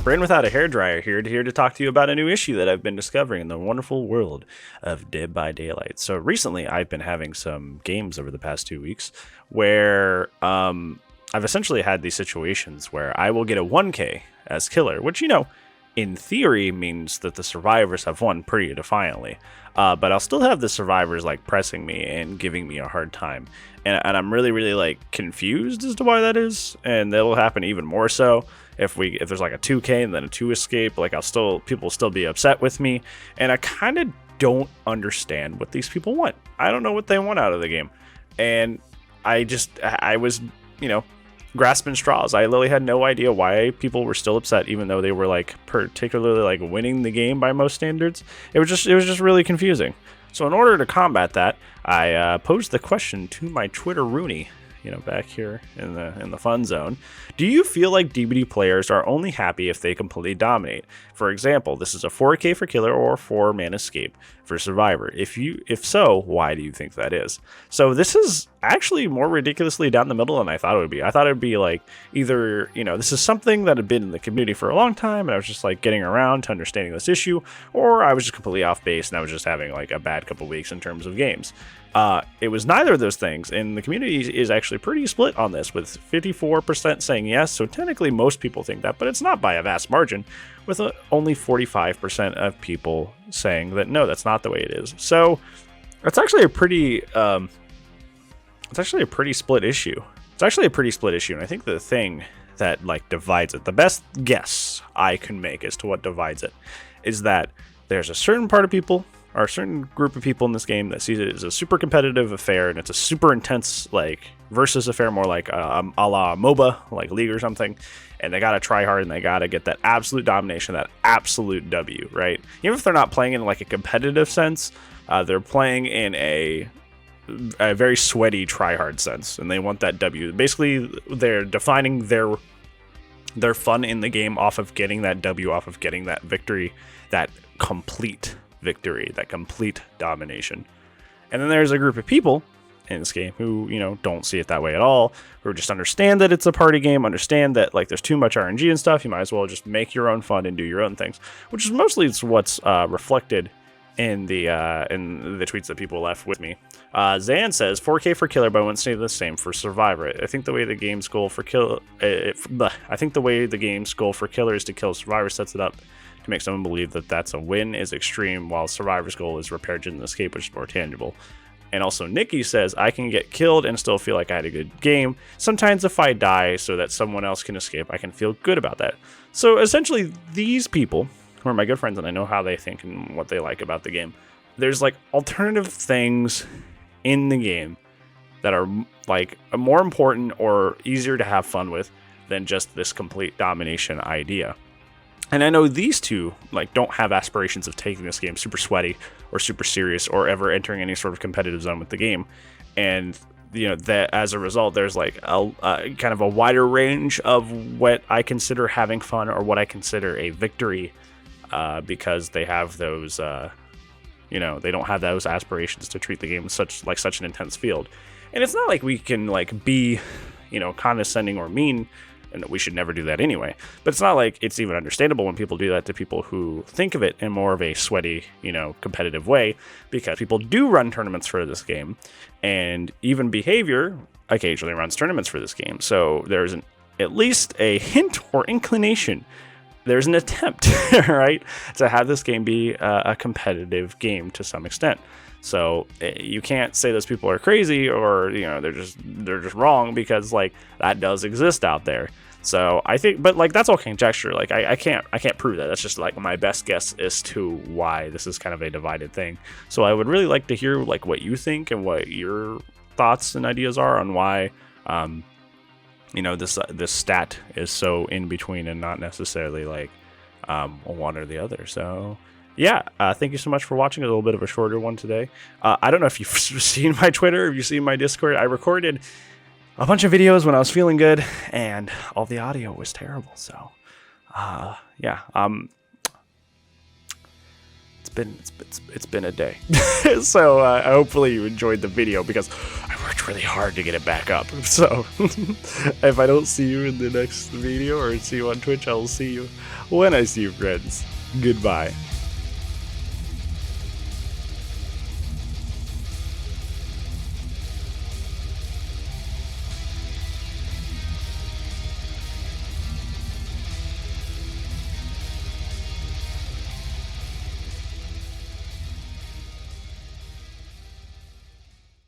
Brain Without a Hairdryer here to talk to you about a new issue that I've been discovering in the wonderful world of Dead by Daylight. So recently, I've been having some games over the past 2 weeks where I've essentially had these situations where I will get a 1K as killer, which, you know, in theory means that the survivors have won pretty defiantly. But I'll still have the survivors like pressing me and giving me a hard time. And I'm really like confused as to why that is. And that'll happen even more so if there's like a 2K and then a 2 escape. Like people will still be upset with me. And I kind of don't understand what these people want. I don't know what they want out of the game. And I was, you know, grasping straws. I literally had no idea why people were still upset, even though they were like particularly like winning the game by most standards. It was just really confusing. So in order to combat that, I posed the question to my Twitter Rooney, you know, back here in the fun zone. Do you feel like DBD players are only happy if they completely dominate? For example, this is a 4K for killer or 4-man escape for survivor. If so, why do you think that is? So this is actually more ridiculously down the middle than I thought it would be. I thought it would be like either, you know, this is something that had been in the community for a long time and I was just like getting around to understanding this issue, or I was just completely off base and I was just having like a bad couple weeks in terms of games. It was neither of those things, and the community is actually pretty split on this, with 54% saying yes, so technically most people think that, but it's not by a vast margin, with only 45% of people saying that no, that's not the way it is. So it's actually a pretty split issue. It's actually a pretty split issue, and I think the thing that like divides it, the best guess I can make as to what divides it, is that there's a certain part of people, or a certain group of people in this game that sees it as a super competitive affair, and it's a super intense like versus affair, more like a la MOBA, like League or something, and they gotta try hard and they gotta get that absolute domination, that absolute W, right? Even if they're not playing in like a competitive sense, they're playing in a very sweaty try hard sense, and they want that W. Basically, they're defining their fun in the game off of getting that W, off of getting that victory, that complete victory, that complete domination. And then there's a group of people in this game who, you know, don't see it that way at all, who just understand that it's a party game, understand that like there's too much RNG and stuff, you might as well just make your own fun and do your own things, which is mostly what's reflected in the tweets that people left with me. Zan says 4K for killer, but I wouldn't say the same for survivor. I think the way the game's goal for killer is to kill survivor sets it up to make someone believe that that's a win is extreme, while survivor's goal is repair, and escape, which is more tangible. And also Nikki says, I can get killed and still feel like I had a good game. Sometimes if I die so that someone else can escape, I can feel good about that. So essentially these people, who are my good friends and I know how they think and what they like about the game, there's like alternative things in the game that are like more important or easier to have fun with than just this complete domination idea. And I know these two like don't have aspirations of taking this game super sweaty or super serious or ever entering any sort of competitive zone with the game. And you know that as a result, there's like a kind of a wider range of what I consider having fun or what I consider a victory, because they have those, you know, they don't have those aspirations to treat the game as such an intense field. And it's not like we can like be, you know, condescending or mean, and we should never do that anyway. But it's not like it's even understandable when people do that to people who think of it in more of a sweaty, you know, competitive way, because people do run tournaments for this game, and even behavior occasionally runs tournaments for this game. So there's at least a hint or inclination. There's an attempt, right, to have this game be a competitive game to some extent. So you can't say those people are crazy or, you know, they're just wrong, because like that does exist out there. So I think, but like that's all conjecture. Like I can't prove that. That's just like my best guess as to why this is kind of a divided thing. So I would really like to hear like what you think and what your thoughts and ideas are on why, you know, this stat is so in between and not necessarily like one or the other. So yeah, thank you so much for watching. A little bit of a shorter one today. I don't know if you've seen my Twitter, if you've seen my Discord. I recorded a bunch of videos when I was feeling good, and all the audio was terrible. So, yeah, it's been a day. So hopefully you enjoyed the video, because I worked worked really hard to get it back up. So if I don't see you in the next video or see you on Twitch, I will see you when I see you, friends. Goodbye.